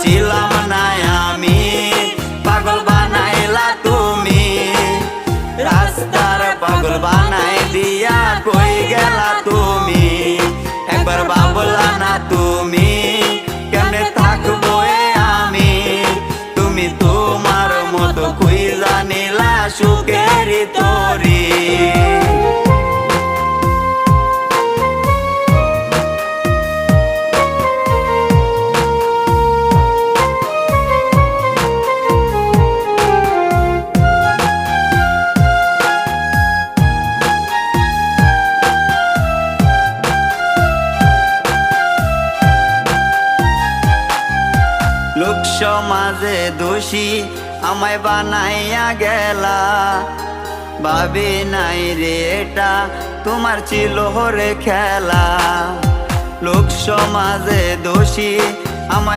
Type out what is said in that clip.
ছিলাম না আমি, পাগল বানাইলা তুমি। রাস্তার পাগল বানাই দিয়া কই গেলা তুমি। একবার ভাবলা না তুমি কেমনে থাকবো আমি। তুমি তোমার মতো খুঁজা নিলা সুখের তরি। লোক সমাজে দোষী আমায় বানাইয়া গেলা। ভাবি নাই রে এটা তোমার ছিল রে খেলা। লোক সমাজে দোষী আমায়